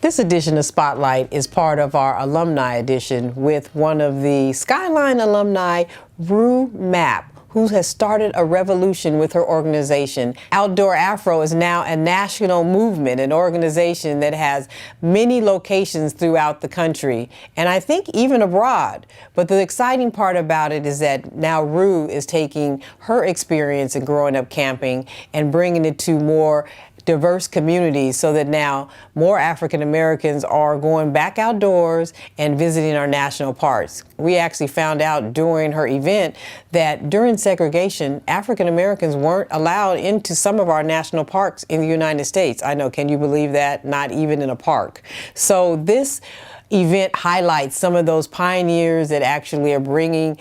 This edition of Spotlight is part of our alumni edition with one of the Skyline alumni, Glamp, who has started a revolution with her organization. Outdoor Afro is now a national movement, an organization that has many locations throughout the country, and I think even abroad. But the exciting part about it is that now Rue is taking her experience in growing up camping and bringing it to more diverse communities so that now more African Americans are going back outdoors and visiting our national parks. We actually found out during her event that during segregation, African Americans weren't allowed into some of our national parks in the United States. I know, can you believe that? Not even in a park. So this event highlights some of those pioneers that actually are bringing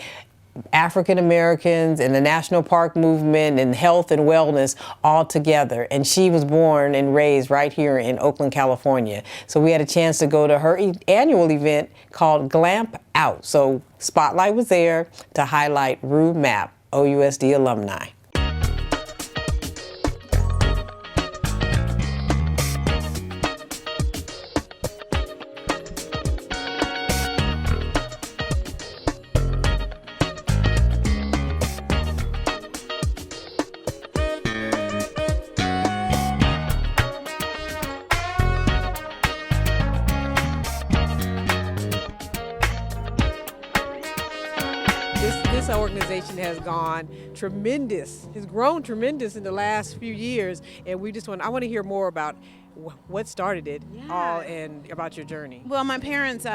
African Americans and the national park movement and health and wellness all together. And she was born and raised right here in Oakland, California. So we had a chance to go to her annual event called Glamp Out. So Spotlight was there to highlight Glamp, OUSD alumni. This organization has grown tremendous in the last few years, and I want to hear more about what started it all and about your journey. Well, my parents,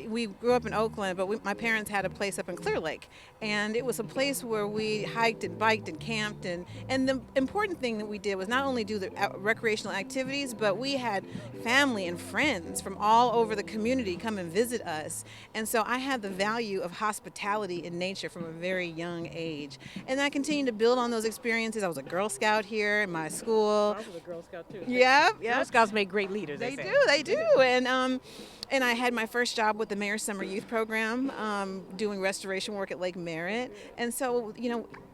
we grew up in Oakland, but my parents had a place up in Clear Lake, and it was a place where we hiked and biked and camped, and the important thing that we did was not only do the recreational activities, but we had family and friends from all over the community come and visit us, and so I had the value of hospitality in nature from a very young age, and I continued to build on those experiences. I was a Girl Scout here in my school. I was a Girl Scout too. Yeah. Girl Scouts make great leaders. They do. And I had my first job with the Mayor's Summer Youth Program, doing restoration work at Lake Merritt. And so,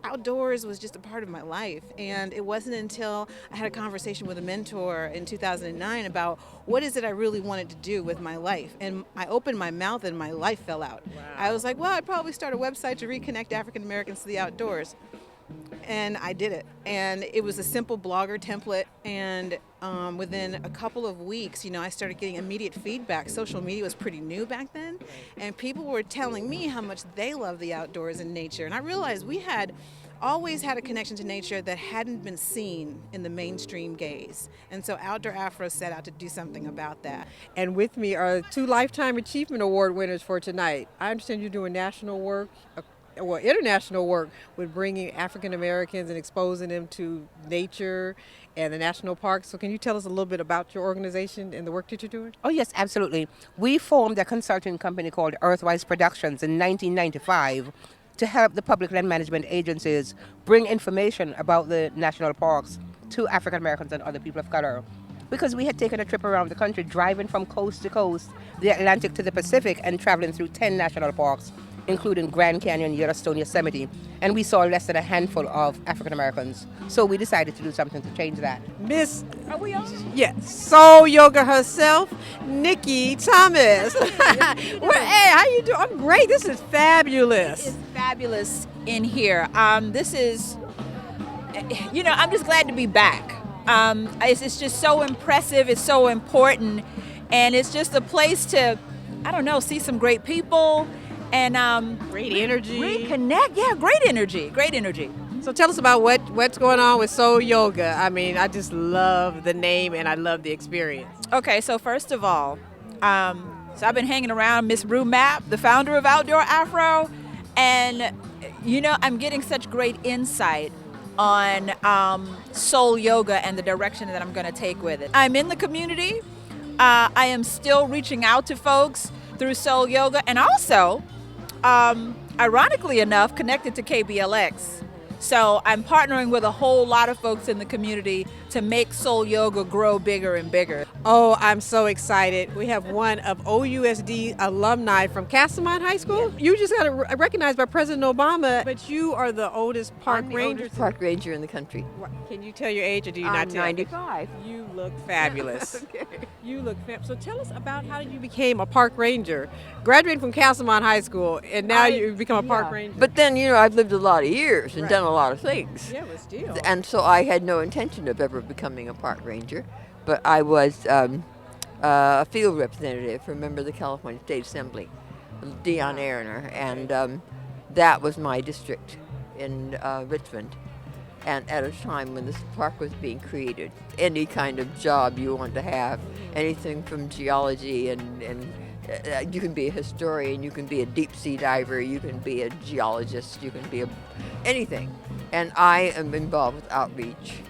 outdoors was just a part of my life. And it wasn't until I had a conversation with a mentor in 2009 about what is it I really wanted to do with my life. And I opened my mouth and my life fell out. Wow. I was like, well, I'd probably start a website to reconnect African Americans to the outdoors. And I did it. And it was a simple blogger template. And within a couple of weeks, I started getting immediate feedback. Social media was pretty new back then. And people were telling me how much they love the outdoors and nature. And I realized we had always had a connection to nature that hadn't been seen in the mainstream gaze. And so Outdoor Afro set out to do something about that. And with me are 2 Lifetime Achievement Award winners for tonight. I understand you're doing national work, international work with bringing African Americans and exposing them to nature and the national parks. So can you tell us a little bit about your organization and the work that you're doing? Oh yes, absolutely. We formed a consulting company called Earthwise Productions in 1995 to help the public land management agencies bring information about the national parks to African Americans and other people of color. Because we had taken a trip around the country, driving from coast to coast, the Atlantic to the Pacific, and traveling through 10 national parks, including Grand Canyon, Yellowstone, Yosemite, and we saw less than a handful of African Americans. So we decided to do something to change that. Miss, are we on? Yes, Soul Yoga herself, Nikki Thomas. Well, hey, how you doing? I'm great. This is fabulous. It's fabulous in here. This is, I'm just glad to be back. It's just so impressive. It's so important, and it's just a place to, see some great people. And great energy. Reconnect. Yeah, great energy. So tell us about what's going on with Soul Yoga. I mean, I just love the name and I love the experience. Okay, so first of all, so I've been hanging around Miss Glamp, the founder of Outdoor Afro, and I'm getting such great insight on Soul Yoga and the direction that I'm going to take with it. I'm in the community. I am still reaching out to folks through Soul Yoga, and also, ironically enough, connected to KBLX. So I'm partnering with a whole lot of folks in the community to make Soul Yoga grow bigger and bigger. Oh, I'm so excited. We have one of OUSD alumni from Castlemont High School. Yeah. You just got recognized by President Obama, but you are the oldest park ranger. Oldest park ranger in the country. Can you tell your age, or do you not tell? I'm 95. You look fabulous. Okay. You look so tell us about how you became a park ranger, graduating from Castlemont High School, and now you become a park ranger. But then, I've lived a lot of years and Right. done a lot of things. Yeah, but still. And so I had no intention of ever becoming a park ranger. But I was a field representative for a member of the California State Assembly, Dion Aroner, and that was my district in Richmond. And at a time when this park was being created, any kind of job you want to have, anything from geology and you can be a historian, you can be a deep sea diver, you can be a geologist, you can be anything. And I am involved with outreach